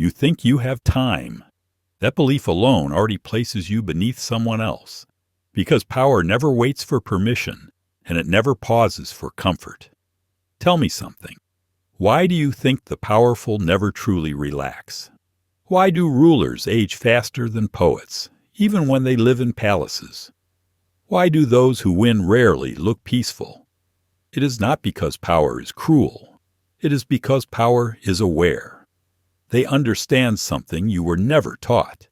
You think you have time. That belief alone already places you beneath someone else, because power never waits for permission, and it never pauses for comfort. Tell me something. Why do you think the powerful never truly relax? Why do rulers age faster than poets, even when they live in palaces? Why do those who win rarely look peaceful? It is not because power is cruel. It is because power is aware. They understand something you were never taught.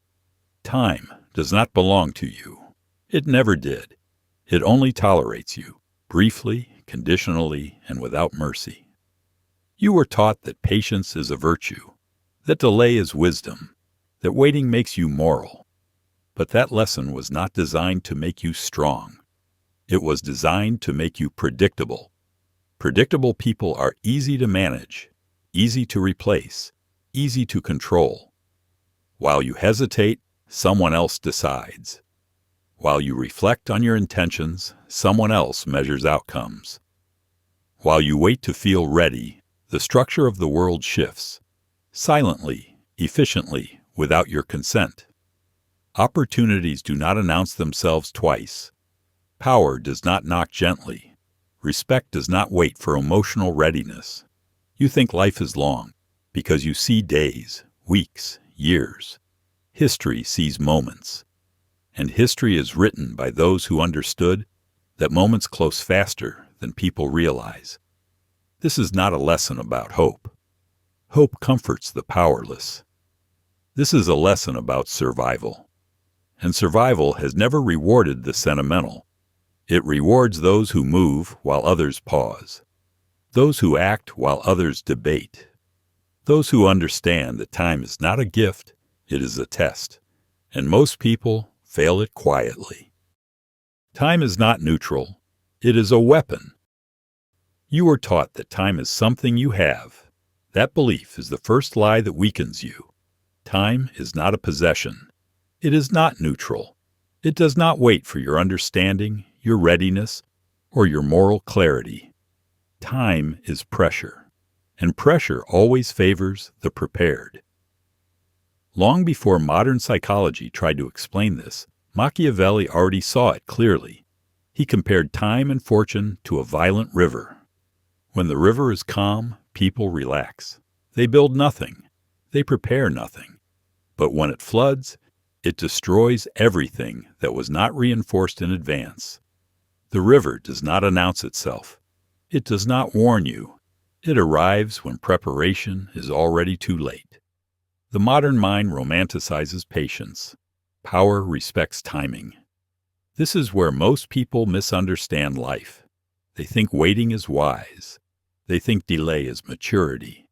Time does not belong to you. It never did. It only tolerates you, briefly, conditionally, and without mercy. You were taught that patience is a virtue, that delay is wisdom, that waiting makes you moral. But that lesson was not designed to make you strong. It was designed to make you predictable. Predictable people are easy to manage, easy to replace, easy to control. While you hesitate, someone else decides. While you reflect on your intentions, someone else measures outcomes. While you wait to feel ready, the structure of the world shifts, silently, efficiently, without your consent. Opportunities do not announce themselves twice. Power does not knock gently. Respect does not wait for emotional readiness. You think life is long because you see days, weeks, years. History sees moments. And history is written by those who understood that moments close faster than people realize. This is not a lesson about hope. Hope comforts the powerless. This is a lesson about survival. And survival has never rewarded the sentimental. It rewards those who move while others pause, those who act while others debate, those who understand that time is not a gift, it is a test, and most people fail it quietly. Time is not neutral, it is a weapon. You were taught that time is something you have. That belief is the first lie that weakens you. Time is not a possession. It is not neutral. It does not wait for your understanding, your readiness, or your moral clarity. Time is pressure, and pressure always favors the prepared. Long before modern psychology tried to explain this, Machiavelli already saw it clearly. He compared time and fortune to a violent river. When the river is calm, people relax. They build nothing. They prepare nothing. But when it floods, it destroys everything that was not reinforced in advance. The river does not announce itself. It does not warn you. It arrives when preparation is already too late. The modern mind romanticizes patience. Power respects timing. This is where most people misunderstand life. They think waiting is wise. They think delay is maturity.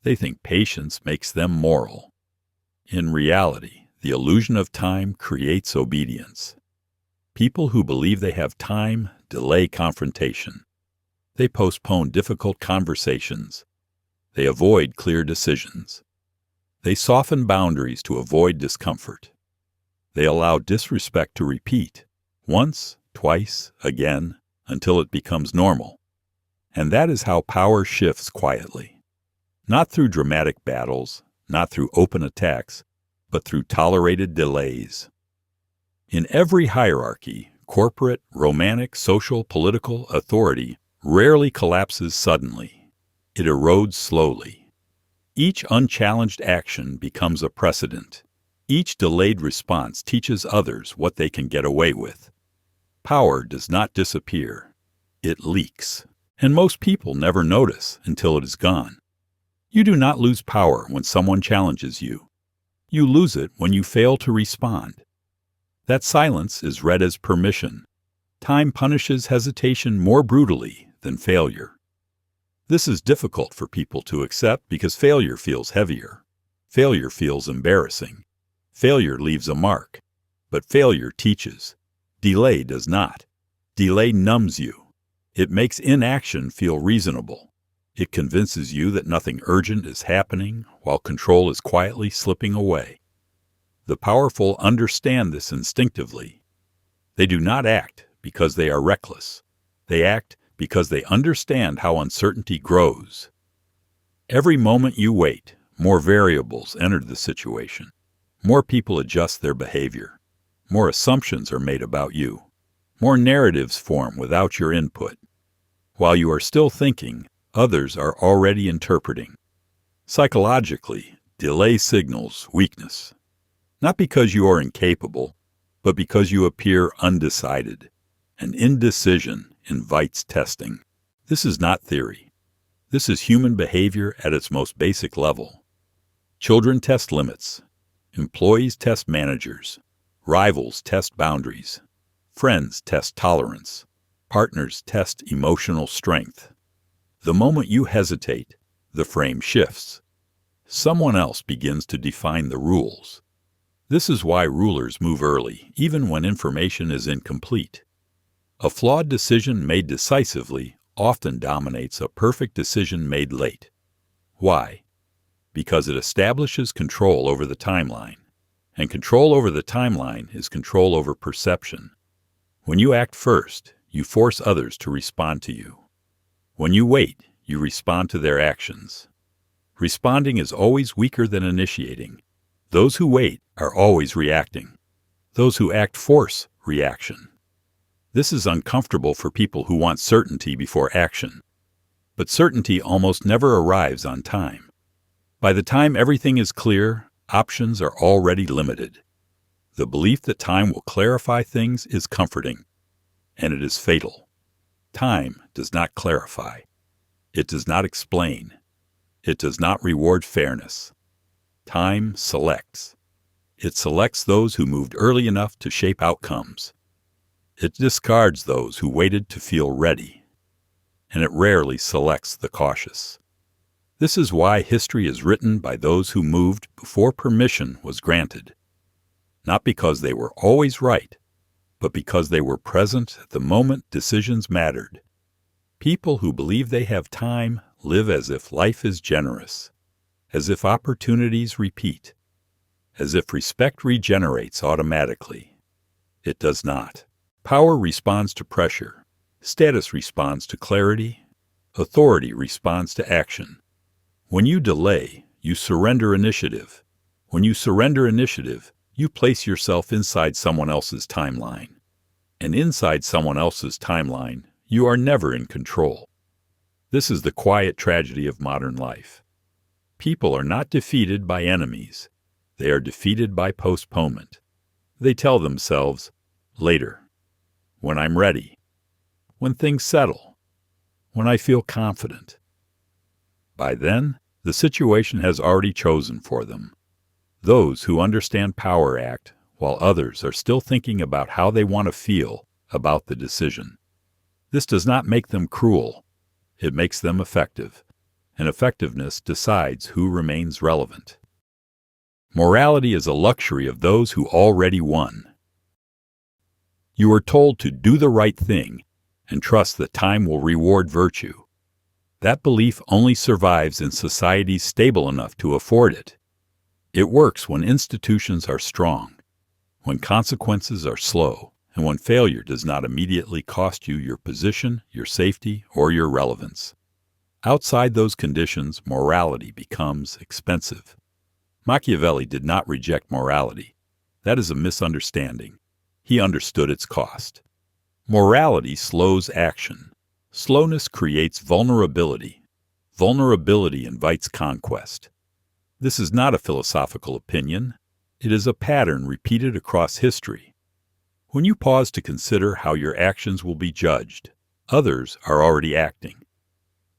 They think patience makes them moral. In reality, the illusion of time creates obedience. People who believe they have time delay confrontation. They postpone difficult conversations. They avoid clear decisions. They soften boundaries to avoid discomfort. They allow disrespect to repeat, once, twice, again, until it becomes normal. And that is how power shifts quietly. Not through dramatic battles, not through open attacks, but through tolerated delays. In every hierarchy, corporate, romantic, social, political, authority rarely collapses suddenly. It erodes slowly. Each unchallenged action becomes a precedent. Each delayed response teaches others what they can get away with. Power does not disappear. It leaks. And most people never notice until it is gone. You do not lose power when someone challenges you. You lose it when you fail to respond. That silence is read as permission. Time punishes hesitation more brutally than failure. This is difficult for people to accept because failure feels heavier. Failure feels embarrassing. Failure leaves a mark. But failure teaches. Delay does not. Delay numbs you. It makes inaction feel reasonable. It convinces you that nothing urgent is happening while control is quietly slipping away. The powerful understand this instinctively. They do not act because they are reckless. They act because they understand how uncertainty grows. Every moment you wait, More variables enter the situation. More people adjust their behavior. More assumptions are made about you. More narratives form without your input. While you are still thinking, others are already interpreting. Psychologically, delay signals weakness. Not because you are incapable, but because you appear undecided. An indecision invites testing. This is not theory. This is human behavior at its most basic level. Children test limits. Employees test managers. Rivals test boundaries. Friends test tolerance. Partners test emotional strength. The moment you hesitate, the frame shifts. Someone else begins to define the rules. This is why rulers move early, even when information is incomplete. A flawed decision made decisively often dominates a perfect decision made late. Why? Because it establishes control over the timeline. And control over the timeline is control over perception. When you act first, you force others to respond to you. When you wait, you respond to their actions. Responding is always weaker than initiating. Those who wait are always reacting. Those who act force reaction. This is uncomfortable for people who want certainty before action. But certainty almost never arrives on time. By the time everything is clear, options are already limited. The belief that time will clarify things is comforting, and it is fatal. Time does not clarify. It does not explain. It does not reward fairness. Time selects. It selects those who moved early enough to shape outcomes. It discards those who waited to feel ready. And it rarely selects the cautious. This is why history is written by those who moved before permission was granted. Not because they were always right, but because they were present at the moment decisions mattered. People who believe they have time live as if life is generous, as if opportunities repeat, as if respect regenerates automatically. It does not. Power responds to pressure. Status responds to clarity. Authority responds to action. When you delay, you surrender initiative. When you surrender initiative, you place yourself inside someone else's timeline. And inside someone else's timeline, you are never in control. This is the quiet tragedy of modern life. People are not defeated by enemies. They are defeated by postponement. They tell themselves, later, when I'm ready, when things settle, when I feel confident. By then, the situation has already chosen for them. Those who understand power act, while others are still thinking about how they want to feel about the decision. This does not make them cruel. It makes them effective, and effectiveness decides who remains relevant. Morality is a luxury of those who already won. You are told to do the right thing and trust that time will reward virtue. That belief only survives in societies stable enough to afford it. It works when institutions are strong, when consequences are slow, and when failure does not immediately cost you your position, your safety, or your relevance. Outside those conditions, morality becomes expensive. Machiavelli did not reject morality. That is a misunderstanding. He understood its cost. Morality slows action. Slowness creates vulnerability. Vulnerability invites conquest. This is not a philosophical opinion. It is a pattern repeated across history. When you pause to consider how your actions will be judged, others are already acting.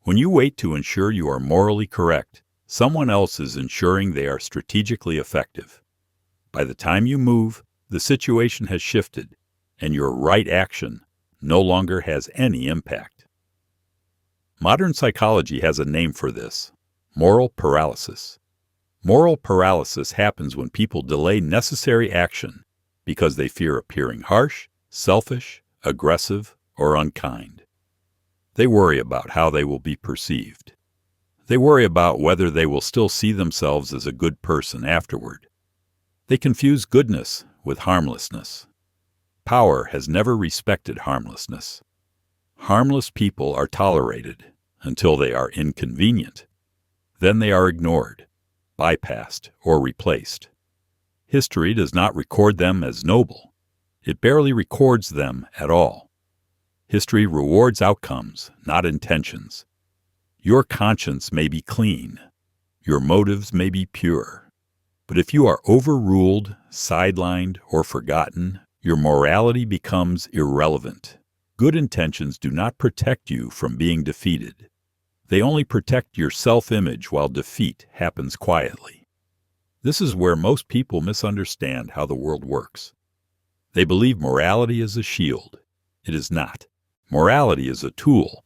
When you wait to ensure you are morally correct, someone else is ensuring they are strategically effective. By the time you move, the situation has shifted, and your right action no longer has any impact. Modern psychology has a name for this: moral paralysis. Moral paralysis happens when people delay necessary action because they fear appearing harsh, selfish, aggressive, or unkind. They worry about how they will be perceived. They worry about whether they will still see themselves as a good person afterward. They confuse goodness with harmlessness. Power has never respected harmlessness. Harmless people are tolerated until they are inconvenient. Then they are ignored. bypassed or replaced. History does not record them as noble. It barely records them at all. History rewards outcomes, not intentions. Your conscience may be clean. Your motives may be pure. But if you are overruled, sidelined, or forgotten, your morality becomes irrelevant. Good intentions do not protect you from being defeated. They only protect your self-image while defeat happens quietly. This is where most people misunderstand how the world works. They believe morality is a shield. It is not. Morality is a tool,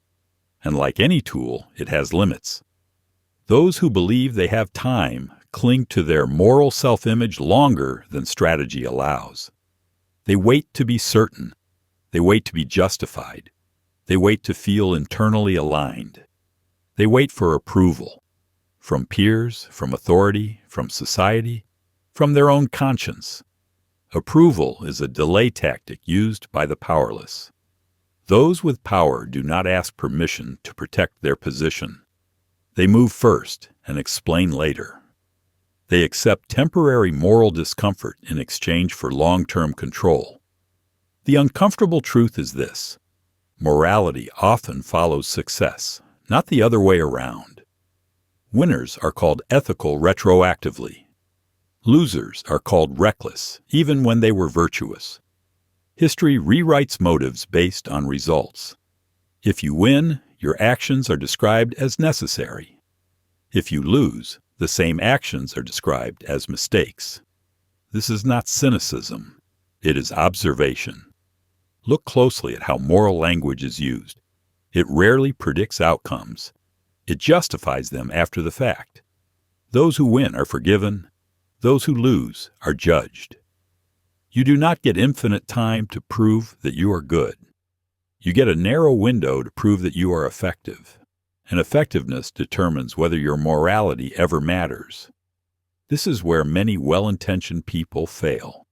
and like any tool, it has limits. Those who believe they have time cling to their moral self-image longer than strategy allows. They wait to be certain. They wait to be justified. They wait to feel internally aligned. They wait for approval, from peers, from authority, from society, from their own conscience. Approval is a delay tactic used by the powerless. Those with power do not ask permission to protect their position. They move first and explain later. They accept temporary moral discomfort in exchange for long-term control. The uncomfortable truth is this: morality often follows success, not the other way around. Winners are called ethical retroactively. Losers are called reckless, even when they were virtuous. History rewrites motives based on results. If you win, your actions are described as necessary. If you lose, the same actions are described as mistakes. This is not cynicism. It is observation. Look closely at how moral language is used. It rarely predicts outcomes. It justifies them after the fact. Those who win are forgiven. Those who lose are judged. You do not get infinite time to prove that you are good. You get a narrow window to prove that you are effective. And effectiveness determines whether your morality ever matters. This is where many well-intentioned people fail.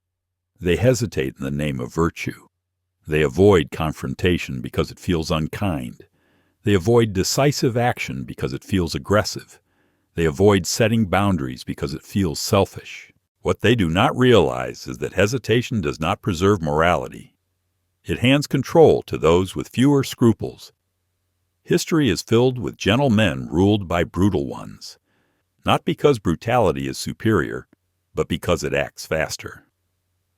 They hesitate in the name of virtue. They avoid confrontation because it feels unkind. They avoid decisive action because it feels aggressive. They avoid setting boundaries because it feels selfish. What they do not realize is that hesitation does not preserve morality. It hands control to those with fewer scruples. History is filled with gentle men ruled by brutal ones, not because brutality is superior, but because it acts faster.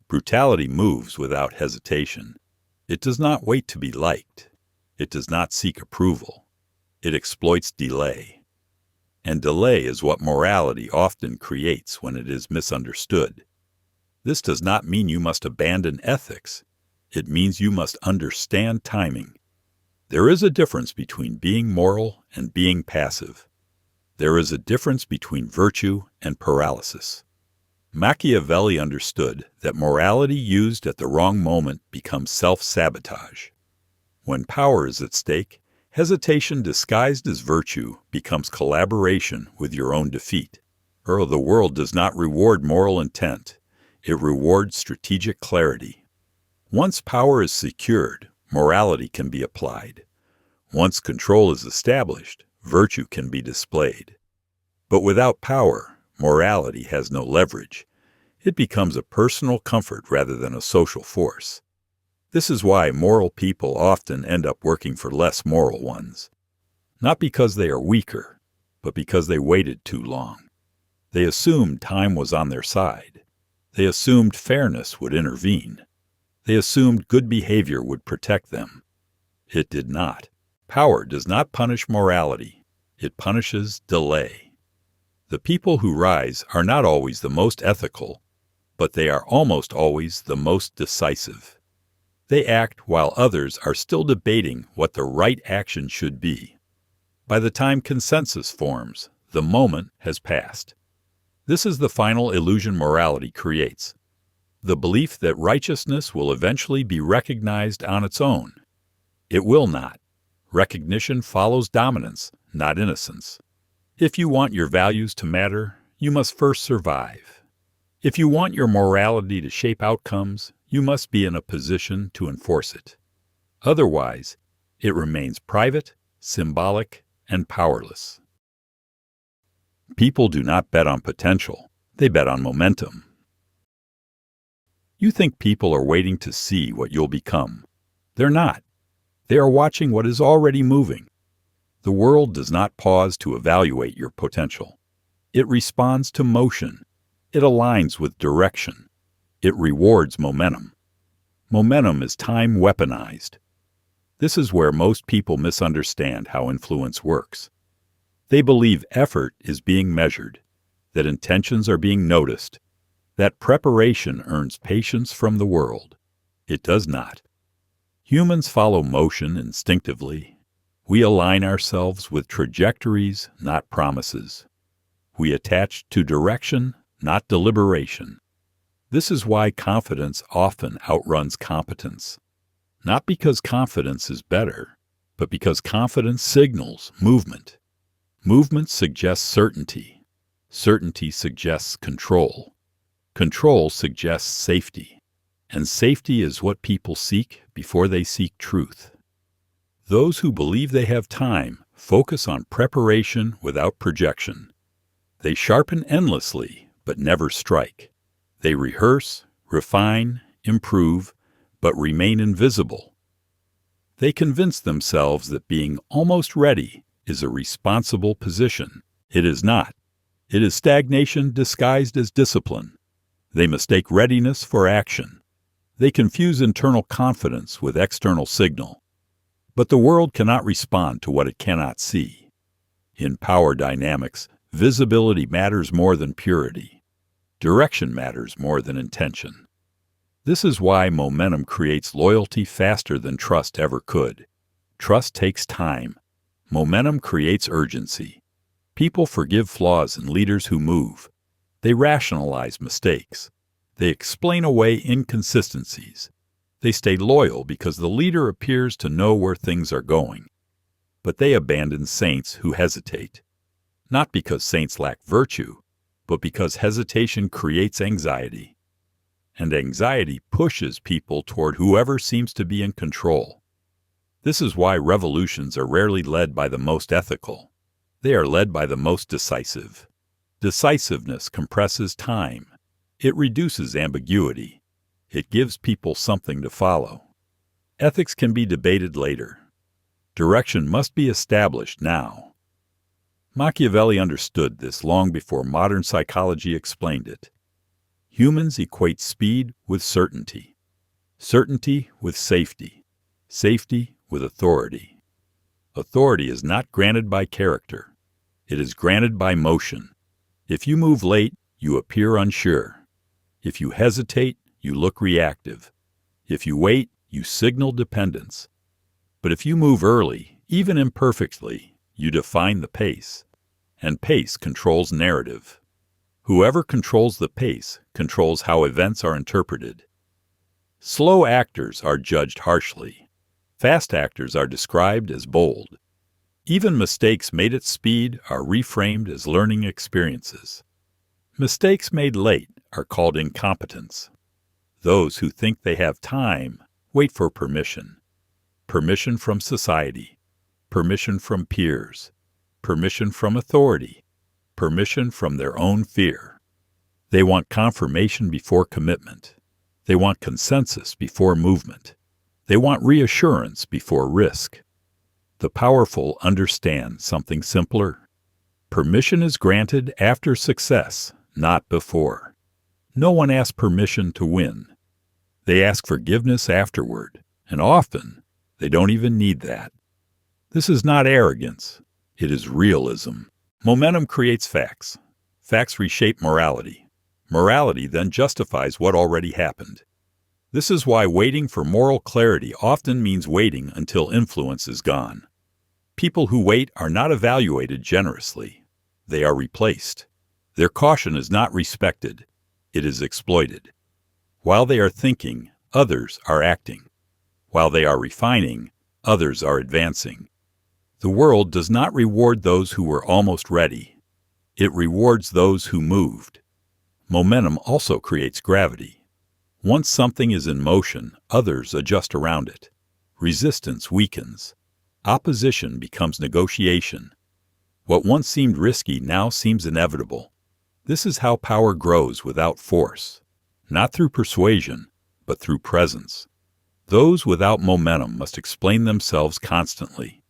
Brutality moves without hesitation. It does not wait to be liked. It does not seek approval. It exploits delay. And delay is what morality often creates when it is misunderstood. This does not mean you must abandon ethics. It means you must understand timing. There is a difference between being moral and being passive. There is a difference between virtue and paralysis. Machiavelli understood that morality used at the wrong moment becomes self-sabotage. When power is at stake, hesitation disguised as virtue becomes collaboration with your own defeat. The world does not reward moral intent. It rewards strategic clarity. Once power is secured, morality can be applied. Once control is established, virtue can be displayed. But without power, morality has no leverage. It becomes a personal comfort rather than a social force. This is why moral people often end up working for less moral ones. Not because they are weaker, but because they waited too long. They assumed time was on their side. They assumed fairness would intervene. They assumed good behavior would protect them. It did not. Power does not punish morality. It punishes delay. The people who rise are not always the most ethical, but they are almost always the most decisive. They act while others are still debating what the right action should be. By the time consensus forms, the moment has passed. This is the final illusion morality creates. The belief that righteousness will eventually be recognized on its own. It will not. Recognition follows dominance, not innocence. If you want your values to matter, you must first survive. If you want your morality to shape outcomes, you must be in a position to enforce it. Otherwise, it remains private, symbolic, and powerless. People do not bet on potential, they bet on momentum. You think people are waiting to see what you'll become. They're not. They are watching what is already moving. The world does not pause to evaluate your potential. It responds to motion. It aligns with direction. It rewards momentum. Momentum is time weaponized. This is where most people misunderstand how influence works. They believe effort is being measured, that intentions are being noticed, that preparation earns patience from the world. It does not. Humans follow motion instinctively. We align ourselves with trajectories, not promises. We attach to direction, not deliberation. This is why confidence often outruns competence. Not because confidence is better, but because confidence signals movement. Movement suggests certainty. Certainty suggests control. Control suggests safety. And safety is what people seek before they seek truth. Those who believe they have time focus on preparation without projection. They sharpen endlessly, but never strike. They rehearse, refine, improve, but remain invisible. They convince themselves that being almost ready is a responsible position. It is not. It is stagnation disguised as discipline. They mistake readiness for action. They confuse internal confidence with external signal. But the world cannot respond to what it cannot see. In power dynamics, visibility matters more than purity. Direction matters more than intention. This is why momentum creates loyalty faster than trust ever could. Trust takes time. Momentum creates urgency. People forgive flaws in leaders who move. They rationalize mistakes. They explain away inconsistencies. They stay loyal because the leader appears to know where things are going. But they abandon saints who hesitate. Not because saints lack virtue, but because hesitation creates anxiety. And anxiety pushes people toward whoever seems to be in control. This is why revolutions are rarely led by the most ethical. They are led by the most decisive. Decisiveness compresses time. It reduces ambiguity. It gives people something to follow. Ethics can be debated later. Direction must be established now. Machiavelli understood this long before modern psychology explained it. Humans equate speed with certainty. Certainty with safety. Safety with authority. Authority is not granted by character. It is granted by motion. If you move late, you appear unsure. If you hesitate, you look reactive. If you wait, you signal dependence. But if you move early, even imperfectly, you define the pace. And pace controls narrative. Whoever controls the pace controls how events are interpreted. Slow actors are judged harshly. Fast actors are described as bold. Even mistakes made at speed are reframed as learning experiences. Mistakes made late are called incompetence. Those who think they have time wait for permission. Permission from society. Permission from peers. Permission from authority. Permission from their own fear. They want confirmation before commitment. They want consensus before movement. They want reassurance before risk. The powerful understand something simpler. Permission is granted after success, not before. No one asks permission to win. They ask forgiveness afterward, and often they don't even need that. This is not arrogance. It is realism. Momentum creates facts. Facts reshape morality. Morality then justifies what already happened. This is why waiting for moral clarity often means waiting until influence is gone. People who wait are not evaluated generously. They are replaced. Their caution is not respected. It is exploited. While they are thinking, others are acting. While they are refining, others are advancing. The world does not reward those who were almost ready. It rewards those who moved. Momentum also creates gravity. Once something is in motion, others adjust around it. Resistance weakens. Opposition becomes negotiation. What once seemed risky now seems inevitable. This is how power grows without force, not through persuasion, but through presence. Those without momentum must explain themselves constantly.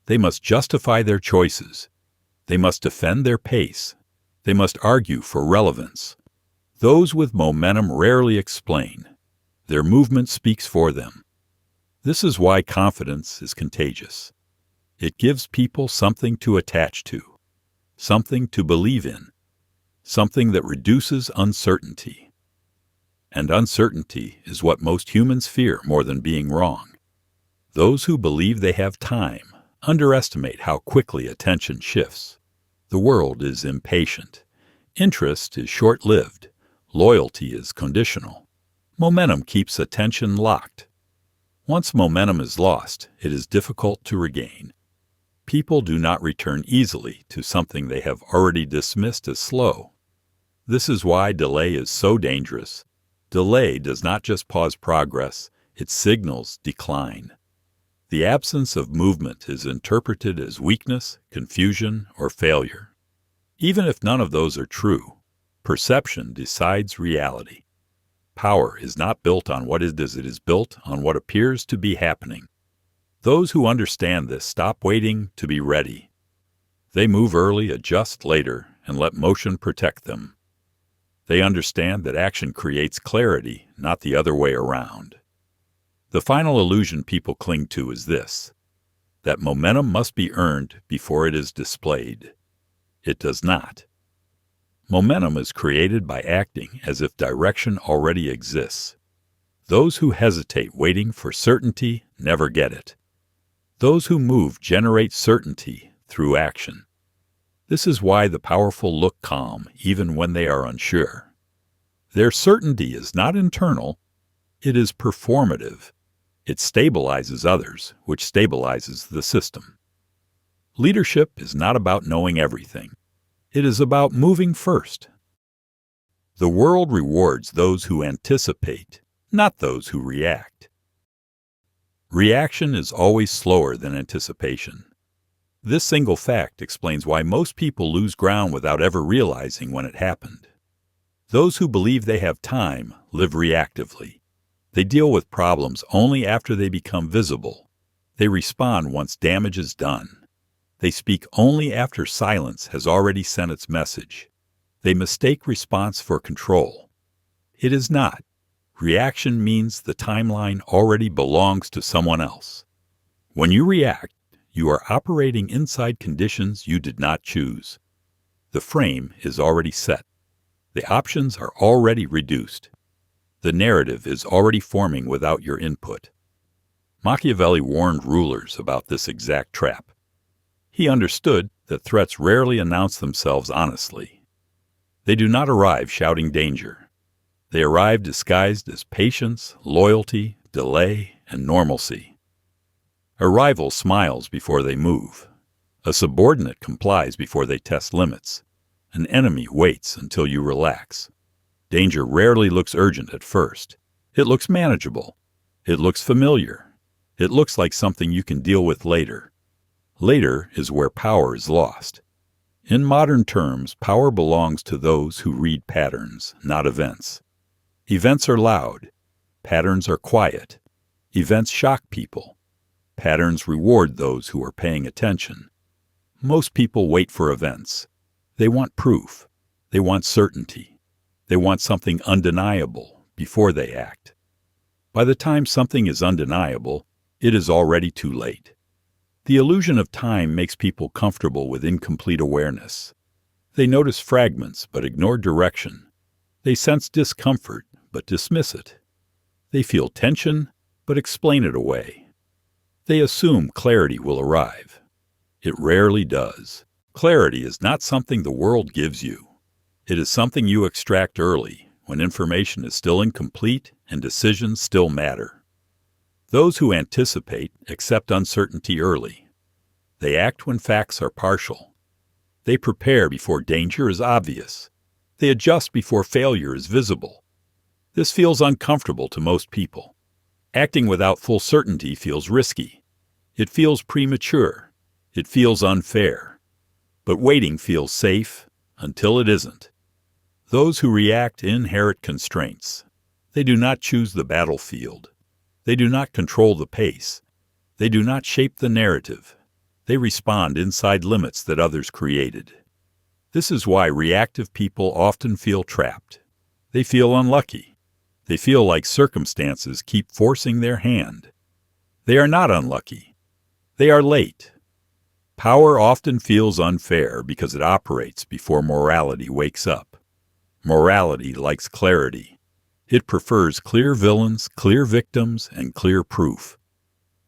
They must justify their choices. They must defend their pace. They must argue for relevance. Those with momentum rarely explain. Their movement speaks for them. This is why confidence is contagious. It gives people something to attach to, something to believe in, something that reduces uncertainty. And uncertainty is what most humans fear more than being wrong. Those who believe they have time underestimate how quickly attention shifts. The world is impatient. Interest is short-lived. Loyalty is conditional. Momentum keeps attention locked. Once momentum is lost, it is difficult to regain. People do not return easily to something they have already dismissed as slow. This is why delay is so dangerous. Delay does not just pause progress, it signals decline. The absence of movement is interpreted as weakness, confusion, or failure. Even if none of those are true, perception decides reality. Power is not built on what it is built on what appears to be happening. Those who understand this stop waiting to be ready. They move early, adjust later, and let motion protect them. They understand that action creates clarity, not the other way around. The final illusion people cling to is this: that momentum must be earned before it is displayed. It does not. Momentum is created by acting as if direction already exists. Those who hesitate waiting for certainty never get it. Those who move generate certainty through action. This is why the powerful look calm even when they are unsure. Their certainty is not internal, it is performative. It stabilizes others, which stabilizes the system. Leadership is not about knowing everything. It is about moving first. The world rewards those who anticipate, not those who react. Reaction is always slower than anticipation. This single fact explains why most people lose ground without ever realizing when it happened. Those who believe they have time live reactively. They deal with problems only after they become visible. They respond once damage is done. They speak only after silence has already sent its message. They mistake response for control. It is not. Reaction means the timeline already belongs to someone else. When you react, you are operating inside conditions you did not choose. The frame is already set. The options are already reduced. The narrative is already forming without your input. Machiavelli warned rulers about this exact trap. He understood that threats rarely announce themselves honestly. They do not arrive shouting danger. They arrive disguised as patience, loyalty, delay, and normalcy. A rival smiles before they move. A subordinate complies before they test limits. An enemy waits until you relax. Danger rarely looks urgent at first. It looks manageable. It looks familiar. It looks like something you can deal with later. Later is where power is lost. In modern terms, power belongs to those who read patterns, not events. Events are loud. Patterns are quiet. Events shock people. Patterns reward those who are paying attention. Most people wait for events. They want proof. They want certainty. They want something undeniable before they act. By the time something is undeniable, it is already too late. The illusion of time makes people comfortable with incomplete awareness. They notice fragments but ignore direction. They sense discomfort but dismiss it. They feel tension but explain it away. They assume clarity will arrive. It rarely does. Clarity is not something the world gives you. It is something you extract early, when information is still incomplete and decisions still matter. Those who anticipate accept uncertainty early. They act when facts are partial. They prepare before danger is obvious. They adjust before failure is visible. This feels uncomfortable to most people. Acting without full certainty feels risky. It feels premature. It feels unfair. But waiting feels safe until it isn't. Those who react inherit constraints. They do not choose the battlefield. They do not control the pace. They do not shape the narrative. They respond inside limits that others created. This is why reactive people often feel trapped. They feel unlucky. They feel like circumstances keep forcing their hand. They are not unlucky. They are late. Power often feels unfair because it operates before morality wakes up. Morality likes clarity. It prefers clear villains, clear victims, and clear proof.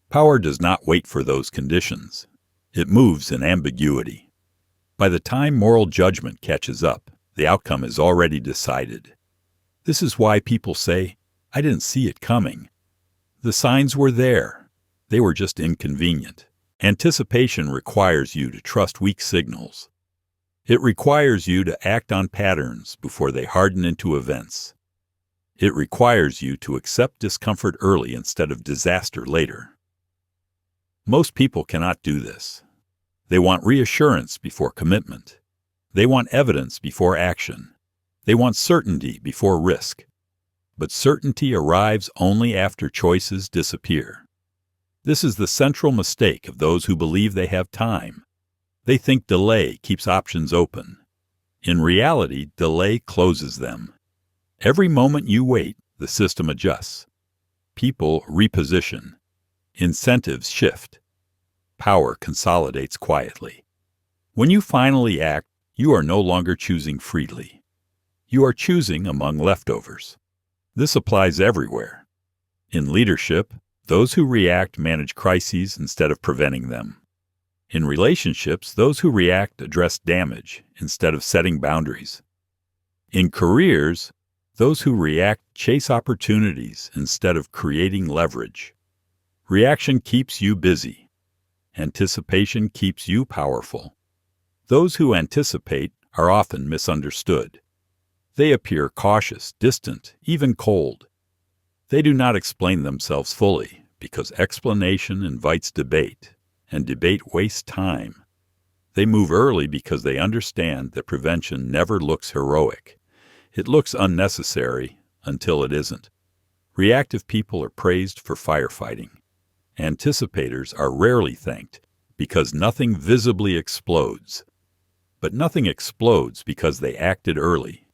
Power does not wait for those conditions. It moves in ambiguity. By the time moral judgment catches up, the outcome is already decided. This is why people say, "I didn't see it coming." The signs were there. They were just inconvenient. Anticipation requires you to trust weak signals. It requires you to act on patterns before they harden into events. It requires you to accept discomfort early instead of disaster later. Most people cannot do this. They want reassurance before commitment. They want evidence before action. They want certainty before risk. But certainty arrives only after choices disappear. This is the central mistake of those who believe they have time. They think delay keeps options open. In reality, delay closes them. Every moment you wait, the system adjusts. People reposition. Incentives shift. Power consolidates quietly. When you finally act, you are no longer choosing freely. You are choosing among leftovers. This applies everywhere. In leadership, those who react manage crises instead of preventing them. In relationships, those who react address damage instead of setting boundaries. In careers, those who react chase opportunities instead of creating leverage. Reaction keeps you busy. Anticipation keeps you powerful. Those who anticipate are often misunderstood. They appear cautious, distant, even cold. They do not explain themselves fully because explanation invites debate, and debate wastes time. They move early because they understand that prevention never looks heroic. It looks unnecessary until it isn't. Reactive people are praised for firefighting. Anticipators are rarely thanked because nothing visibly explodes. But nothing explodes because they acted early.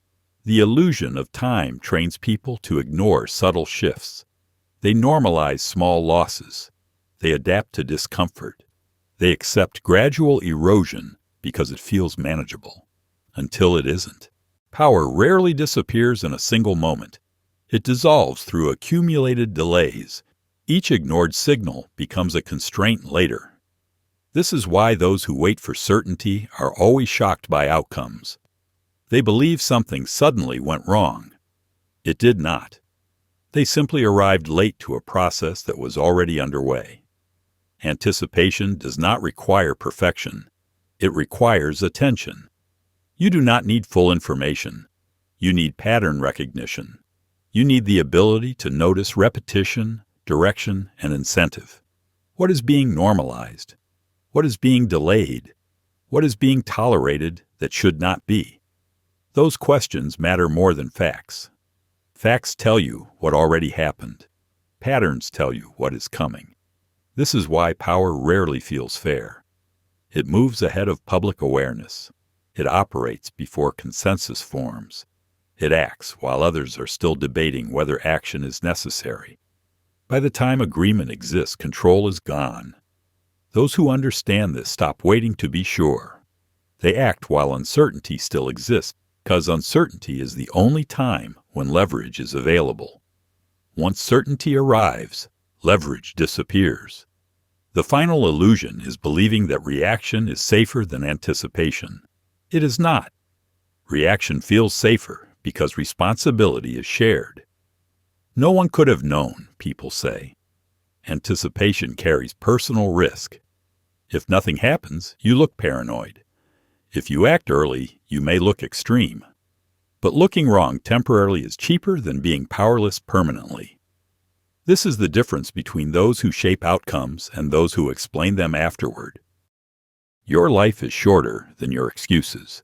The illusion of time trains people to ignore subtle shifts. They normalize small losses. They adapt to discomfort. They accept gradual erosion because it feels manageable, until it isn't. Power rarely disappears in a single moment. It dissolves through accumulated delays. Each ignored signal becomes a constraint later. This is why those who wait for certainty are always shocked by outcomes. They believe something suddenly went wrong. It did not. They simply arrived late to a process that was already underway. Anticipation does not require perfection. It requires attention. You do not need full information. You need pattern recognition. You need the ability to notice repetition, direction, and incentive. What is being normalized? What is being delayed? What is being tolerated that should not be? Those questions matter more than facts. Facts tell you what already happened. Patterns tell you what is coming. This is why power rarely feels fair. It moves ahead of public awareness. It operates before consensus forms. It acts while others are still debating whether action is necessary. By the time agreement exists, control is gone. Those who understand this stop waiting to be sure. They act while uncertainty still exists, because uncertainty is the only time when leverage is available. Once certainty arrives, leverage disappears. The final illusion is believing that reaction is safer than anticipation. It is not. Reaction feels safer because responsibility is shared. No one could have known, people say. Anticipation carries personal risk. If nothing happens, you look paranoid. If you act early, you may look extreme. But looking wrong temporarily is cheaper than being powerless permanently. This is the difference between those who shape outcomes and those who explain them afterward. Your life is shorter than your excuses.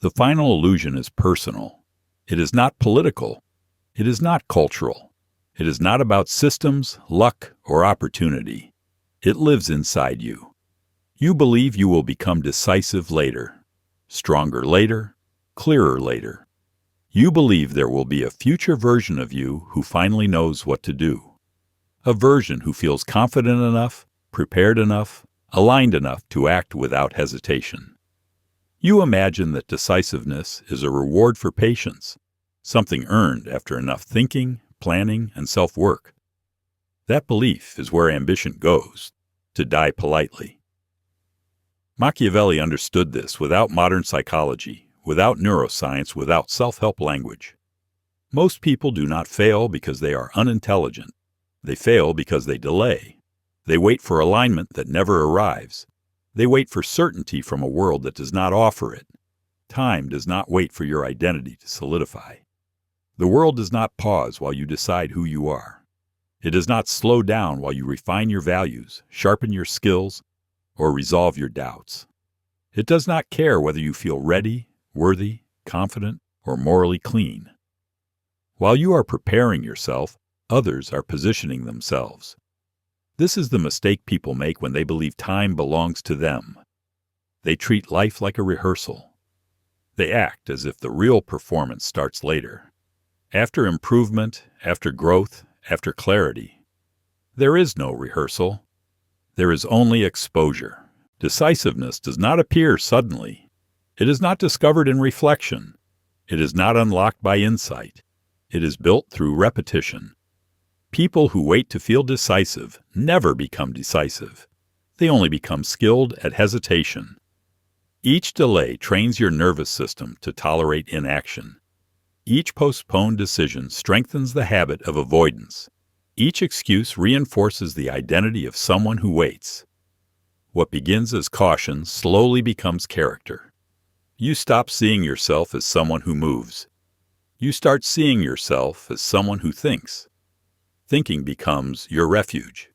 The final illusion is personal. It is not political. It is not cultural. It is not about systems, luck, or opportunity. It lives inside you. You believe you will become decisive later, stronger later, clearer later. You believe there will be a future version of you who finally knows what to do. A version who feels confident enough, prepared enough, aligned enough to act without hesitation. You imagine that decisiveness is a reward for patience, something earned after enough thinking, planning, and self-work. That belief is where ambition goes, to die politely. Machiavelli understood this without modern psychology, without neuroscience, without self-help language. Most people do not fail because they are unintelligent. They fail because they delay. They wait for alignment that never arrives. They wait for certainty from a world that does not offer it. Time does not wait for your identity to solidify. The world does not pause while you decide who you are. It does not slow down while you refine your values, sharpen your skills, or resolve your doubts. It does not care whether you feel ready, worthy, confident, or morally clean. While you are preparing yourself, others are positioning themselves. This is the mistake people make when they believe time belongs to them. They treat life like a rehearsal. They act as if the real performance starts later. After improvement, after growth, after clarity. There is no rehearsal. There is only exposure. Decisiveness does not appear suddenly. It is not discovered in reflection. It is not unlocked by insight. It is built through repetition. People who wait to feel decisive never become decisive. They only become skilled at hesitation. Each delay trains your nervous system to tolerate inaction. Each postponed decision strengthens the habit of avoidance. Each excuse reinforces the identity of someone who waits. What begins as caution slowly becomes character. You stop seeing yourself as someone who moves. You start seeing yourself as someone who thinks. Thinking becomes your refuge.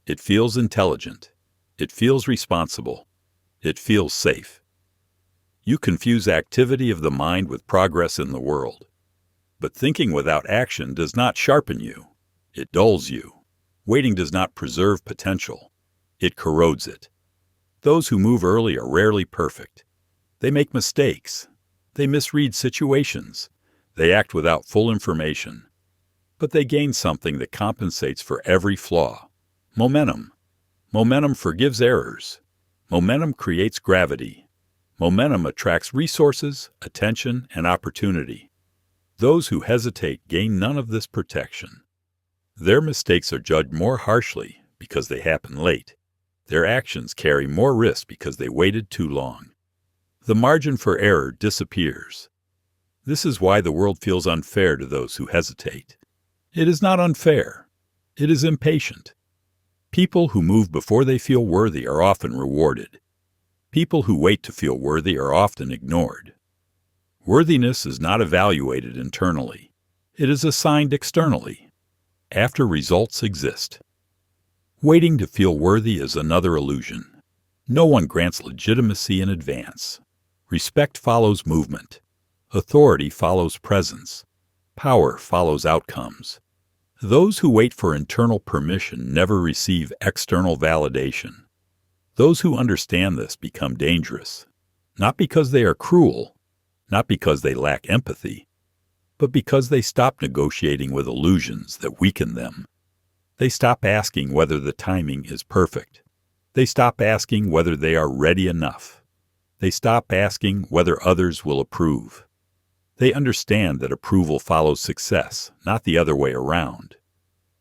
It feels intelligent. It feels responsible. It feels safe. You confuse activity of the mind with progress in the world. But thinking without action does not sharpen you. It dulls you. Waiting does not preserve potential. It corrodes it. Those who move early are rarely perfect. They make mistakes. They misread situations. They act without full information. But they gain something that compensates for every flaw. Momentum. Momentum forgives errors. Momentum creates gravity. Momentum attracts resources, attention, and opportunity. Those who hesitate gain none of this protection. Their mistakes are judged more harshly because they happen late. Their actions carry more risk because they waited too long. The margin for error disappears. This is why the world feels unfair to those who hesitate. It is not unfair. It is impatient. People who move before they feel worthy are often rewarded. People who wait to feel worthy are often ignored. Worthiness is not evaluated internally. It is assigned externally, after results exist. Waiting to feel worthy is another illusion. No one grants legitimacy in advance. Respect follows movement. Authority follows presence. Power follows outcomes. Those who wait for internal permission never receive external validation. Those who understand this become dangerous, not because they are cruel, not because they lack empathy, but because they stop negotiating with illusions that weaken them. They stop asking whether the timing is perfect. They stop asking whether they are ready enough. They stop asking whether others will approve. They understand that approval follows success, not the other way around.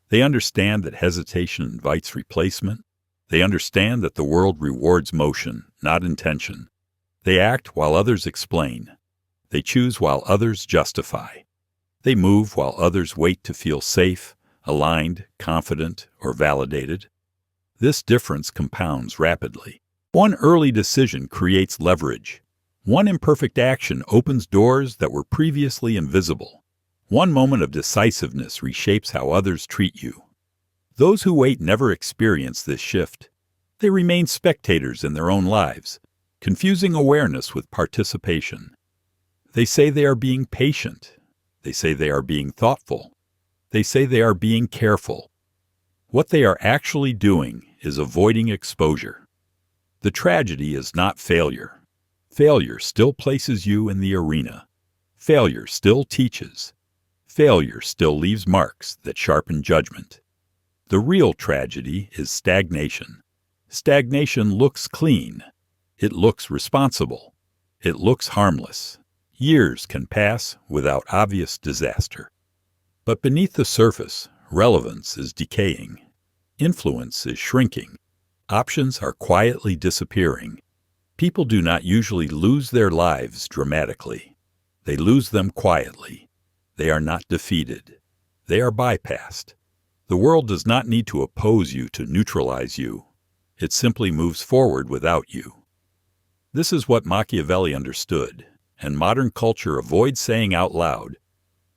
They understand that hesitation invites replacement. They understand that the world rewards motion, not intention. They act while others explain. They choose while others justify. They move while others wait to feel safe, aligned, confident, or validated. This difference compounds rapidly. One early decision creates leverage. One imperfect action opens doors that were previously invisible. One moment of decisiveness reshapes how others treat you. Those who wait never experience this shift. They remain spectators in their own lives, confusing awareness with participation. They say they are being patient. They say they are being thoughtful. They say they are being careful. What they are actually doing is avoiding exposure. The tragedy is not failure. Failure still places you in the arena. Failure still teaches. Failure still leaves marks that sharpen judgment. The real tragedy is stagnation. Stagnation looks clean. It looks responsible. It looks harmless. Years can pass without obvious disaster. But beneath the surface, relevance is decaying. Influence is shrinking. Options are quietly disappearing. People do not usually lose their lives dramatically. They lose them quietly. They are not defeated. They are bypassed. The world does not need to oppose you to neutralize you. It simply moves forward without you. This is what Machiavelli understood, and modern culture avoids saying out loud.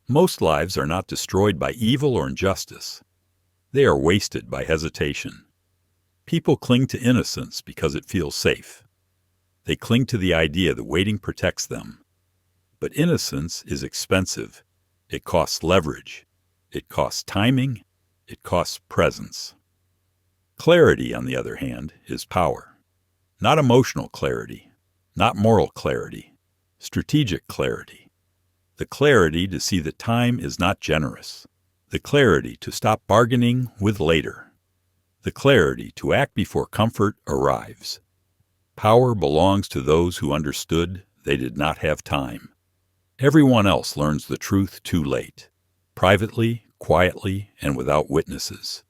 Most lives are not destroyed by evil or injustice. They are wasted by hesitation. People cling to innocence because it feels safe. They cling to the idea that waiting protects them. But innocence is expensive. It costs leverage. It costs timing. It costs presence. Clarity, on the other hand, is power. Not emotional clarity, not moral clarity, strategic clarity. The clarity to see that time is not generous. The clarity to stop bargaining with later. The clarity to act before comfort arrives. Power belongs to those who understood they did not have time. Everyone else learns the truth too late, privately, quietly, and without witnesses.